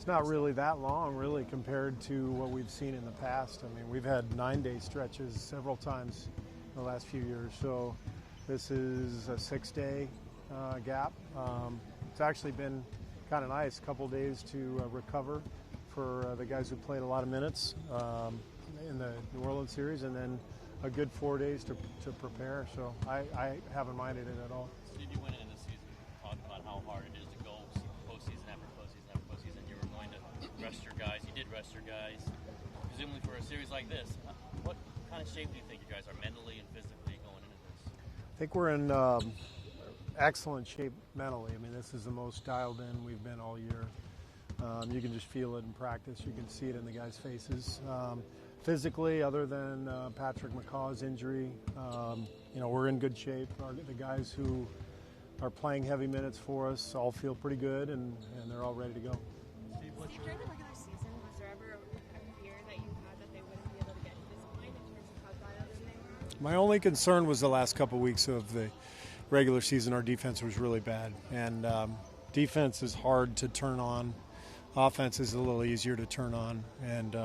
It's not really that long, really, compared to what we've seen in the past. I mean, we've had 9-day stretches several times in the last few years, so this is a 6-day gap. It's actually been kind of nice, a couple days to recover for the guys who played a lot of minutes in the New Orleans series, and then a good 4 days to prepare. So I haven't minded it at all. Steve, you went into the season talking about how hard it is to go postseason after postseason after postseason. You were going to rest your guys. You did rest your guys. Presumably for a series like this, what kind of shape do you think you guys are mentally and physically going into this? I think we're in excellent shape mentally. I mean, this is the most dialed in we've been all year. You can just feel it in practice. You can see it in the guys' faces. Physically, other than Patrick McCaw's injury, we're in good shape. The guys who are playing heavy minutes for us all feel pretty good, and they're all ready to go. Steve, during the regular season, was there ever a fear that you had that they wouldn't be able to get to this point in terms of how dialed in they were? My only concern was the last couple of weeks of the regular season. Our defense was really bad, and defense is hard to turn on. Offense is a little easier to turn on, and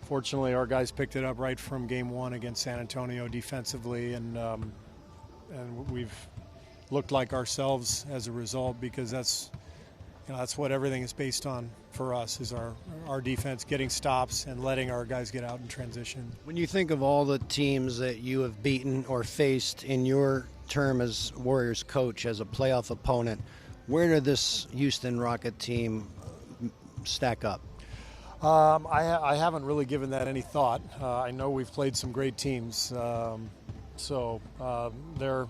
fortunately our guys picked it up right from game one against San Antonio defensively, and we've looked like ourselves as a result, because that's what everything is based on for us, is our defense getting stops and letting our guys get out in transition. When you think of all the teams that you have beaten or faced in your term as Warriors coach, as a playoff opponent, where did this Houston Rocket team stack up? I haven't really given that any thought. I know we've played some great teams, so they're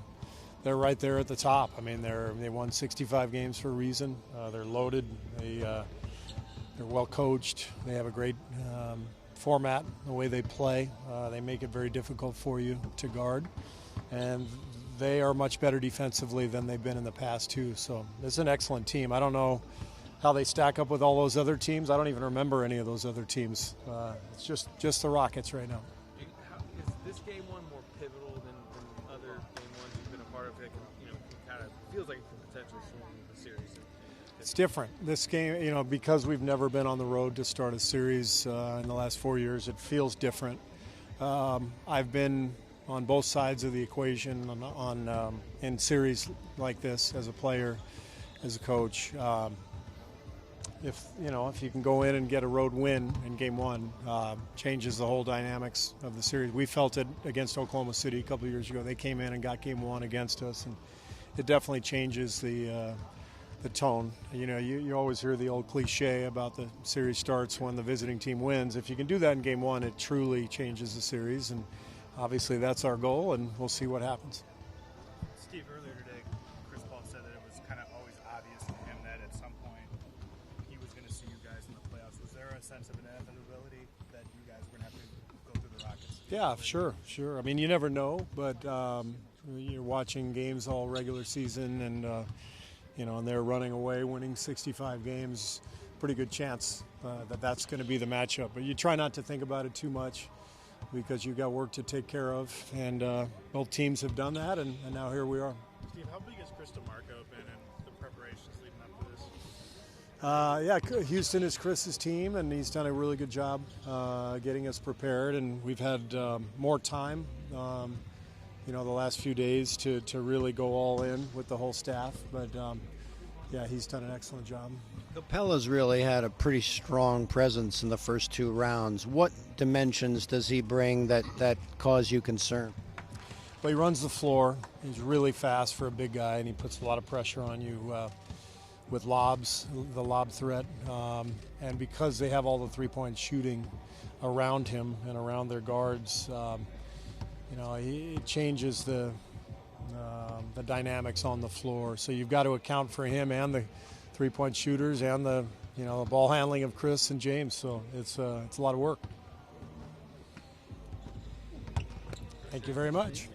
right there at the top. I mean, they won 65 games for a reason. They're loaded. They're well coached. They have a great format, the way they play. They make it very difficult for you to guard, and they are much better defensively than they've been in the past too. So it's an excellent team. I don't know how they stack up with all those other teams. I don't even remember any of those other teams. It's just the Rockets right now. Is this game one more pivotal than other game ones you've been a part of? It kind of feels like it can potentially swing the series. It's different. This game, because we've never been on the road to start a series in the last 4 years, it feels different. I've been on both sides of the equation in series like this, as a player, as a coach. If you can go in and get a road win in game one, changes the whole dynamics of the series. We felt it against Oklahoma City a couple of years ago. They came in and got game one against us, and it definitely changes the tone. You always hear the old cliche about the series starts when the visiting team wins. If you can do that in game one, it truly changes the series, and obviously that's our goal, and we'll see what happens. Steve, earlier today, Chris Paul said that it was kind of always obvious to him that at some point he was going to see you guys in the playoffs. Was there a sense of inevitability that you guys were going to have to go through the Rockets? Yeah, sure. I mean, you never know, but you're watching games all regular season, and and they're running away, winning 65 games. Pretty good chance that's going to be the matchup. But you try not to think about it too much, because you've got work to take care of, and both teams have done that, and now here we are. Steve, how big has Chris DeMarco been in the preparations leading up to this? Houston is Chris's team, and he's done a really good job getting us prepared, and we've had more time, the last few days to really go all in with the whole staff, but he's done an excellent job. Capella's really had a pretty strong presence in the first two rounds. What dimensions does he bring that cause you concern? Well, he runs the floor. He's really fast for a big guy, and he puts a lot of pressure on you with lobs, the lob threat. And because they have all the three-point shooting around him and around their guards, it changes the dynamics on the floor. So you've got to account for him and the three-point shooters and the ball handling of Chris and James. So it's a lot of work. Thank you very much.